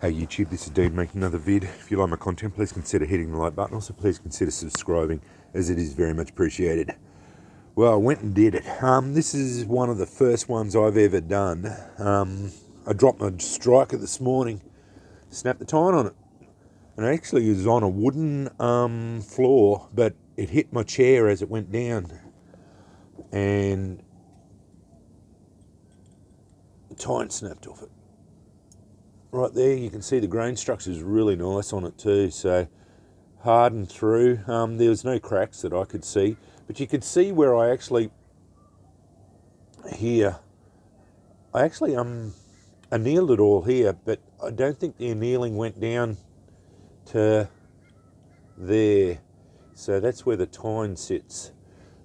Hey YouTube, this is Dean making another vid. If you like my content, please consider hitting the like button. Also, please consider subscribing, as it is very much appreciated. Well, I went and did it. This is one of the first ones I've ever done. I dropped my striker this morning, snapped the tine on it, and it actually was on a wooden floor, but it hit my chair as it went down, and the tine snapped off it. Right there, you can see the grain structure is really nice on it too, so hardened through. There was no cracks that I could see, but you could see where I actually here. I actually annealed it all here, but I don't think the annealing went down to there. So that's where the tine sits.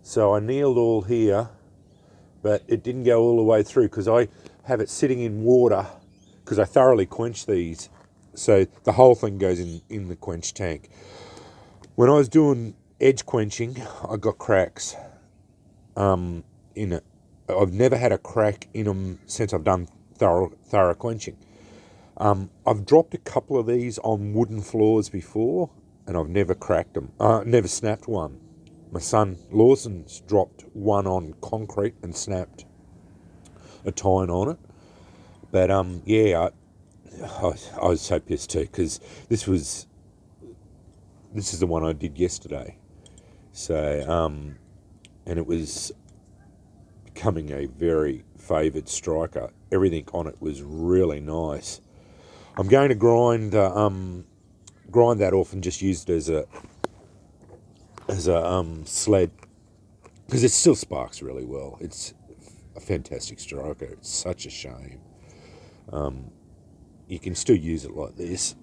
So I annealed all here, but it didn't go all the way through because I have it sitting in water because I thoroughly quench these. So the whole thing goes in the quench tank. When I was doing edge quenching, I got cracks in it. I've never had a crack in them since I've done thorough quenching. I've dropped a couple of these on wooden floors before, and I've never cracked them. Never snapped one. My son Lawson's dropped one on concrete and snapped a tine on it. But yeah, I was so pissed too because this is the one I did yesterday. So and it was becoming a very favoured striker. Everything on it was really nice. I'm going to grind that off and just use it as a sled because it still sparks really well. It's a fantastic striker. It's such a shame. You can still use it like this.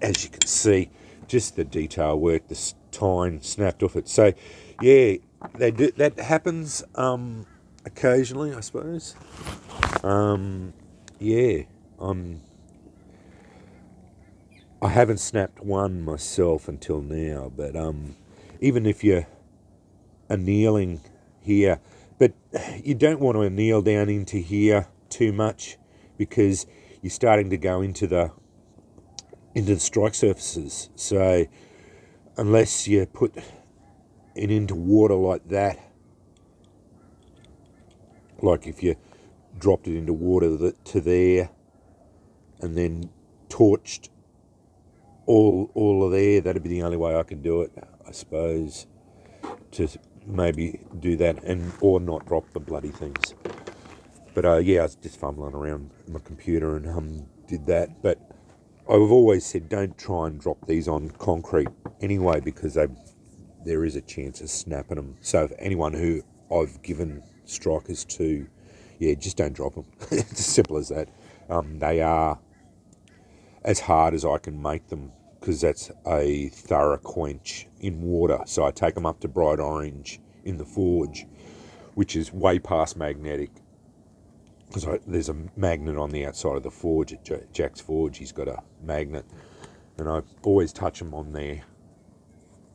As you can see, just the detail work, the tine snapped off it. So, yeah, they do. That happens occasionally, I suppose. Yeah, I haven't snapped one myself until now, but even if you're annealing here, but you don't want to anneal down into here too much because you're starting to go into the strike surfaces. So unless you put it into water like that, like if you dropped it into water to there and then torched all of there, that'd be the only way I can do it, I suppose, to maybe do that and or not drop the bloody things. But yeah, I was just fumbling around my computer and did that. But I've always said don't try and drop these on concrete anyway because there is a chance of snapping them. So if anyone who I've given strikers to, yeah, just don't drop them. It's as simple as that. They are as hard as I can make them because that's a thorough quench in water. So I take them up to bright orange in the forge, which is way past magnetic. Because there's a magnet on the outside of the forge at Jack's Forge. He's got a magnet, and I always touch them on there.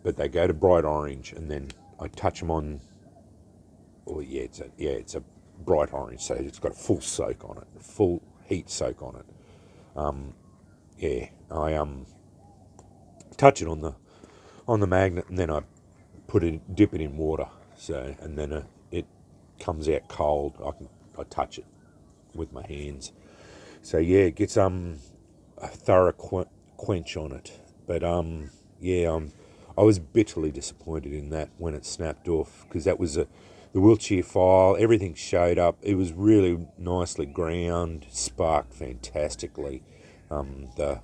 But they go to bright orange, and then I touch them on. Oh yeah, it's a bright orange, so it's got a full soak on it, a full heat soak on it. Yeah, I touch it on the magnet, and then I dip it in water. So and then it comes out cold. I touch it with my hands. So yeah, it gets a thorough quench on it. But yeah, I was bitterly disappointed in that when it snapped off because that was the Wiltshire file. Everything showed up. It was really nicely ground, sparked fantastically. The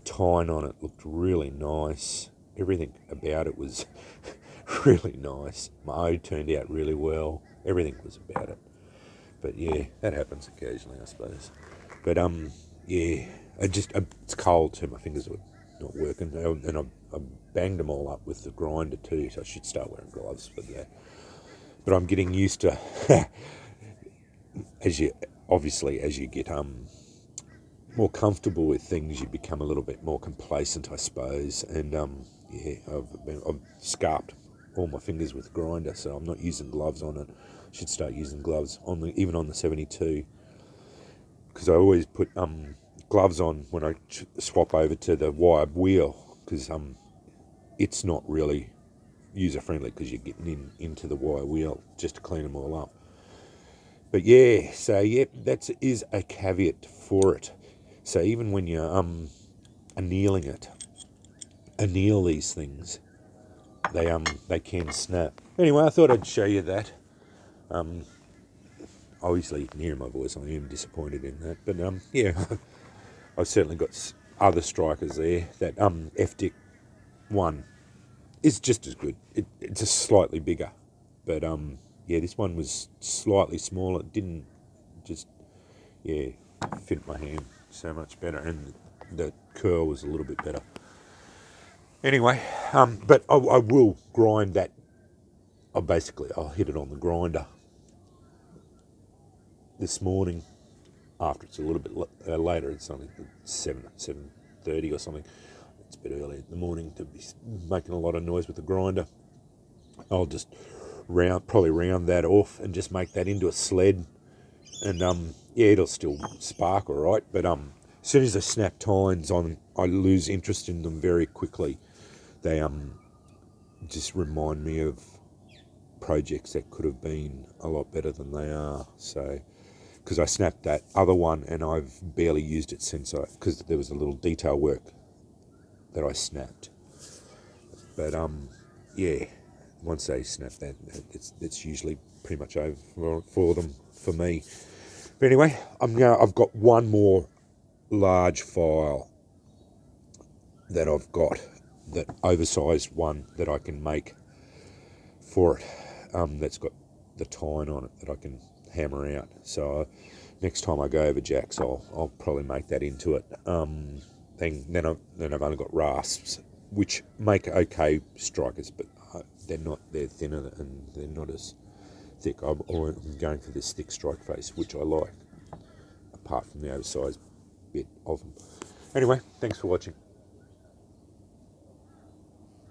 tine on it looked really nice. Everything about it was really nice. My O turned out really well. Everything was about it. But yeah, that happens occasionally, I suppose. But yeah, it's cold too. My fingers were not working, and I banged them all up with the grinder too. So I should start wearing gloves for that. But I'm getting used to as you get more comfortable with things, you become a little bit more complacent, I suppose. And yeah, I've scarped all my fingers with the grinder, so I'm not using gloves on it. Should start using gloves even on the 72, because I always put gloves on when I swap over to the wire wheel, because it's not really user friendly because you're getting into the wire wheel just to clean them all up. But yeah, so yeah, that is a caveat for it. So even when you're anneal these things, they can snap. Anyway, I thought I'd show you that. Obviously, you can hear my voice. I am disappointed in that, but yeah, I've certainly got other strikers there. That FDIC one is just as good. It's just slightly bigger, but yeah, this one was slightly smaller. It didn't just fit my hand so much better, and the curl was a little bit better. Anyway, but I will grind that. I'll hit it on the grinder this morning after it's a little bit later. It's only 7:30 or something. It's a bit early in the morning to be making a lot of noise with the grinder. I'll just probably round that off and just make that into a sled, and yeah, it'll still spark all right. But as soon as I snap tines on, I lose interest in them very quickly. They just remind me of projects that could have been a lot better than they are. So, because I snapped that other one and I've barely used it since because there was a little detail work that I snapped. But yeah, once they snap that, it's usually pretty much over for them, for me. But anyway, I've got one more large file that I've got, that oversized one that I can make for it, that's got the tine on it that I can hammer out. So next time I go over Jack's, I'll probably make that into it. Then I've only got rasps, which make okay strikers, but they're thinner and they're not as thick. I'm going for this thick strike face, which I like, apart from the oversized bit of them. Anyway, thanks for watching.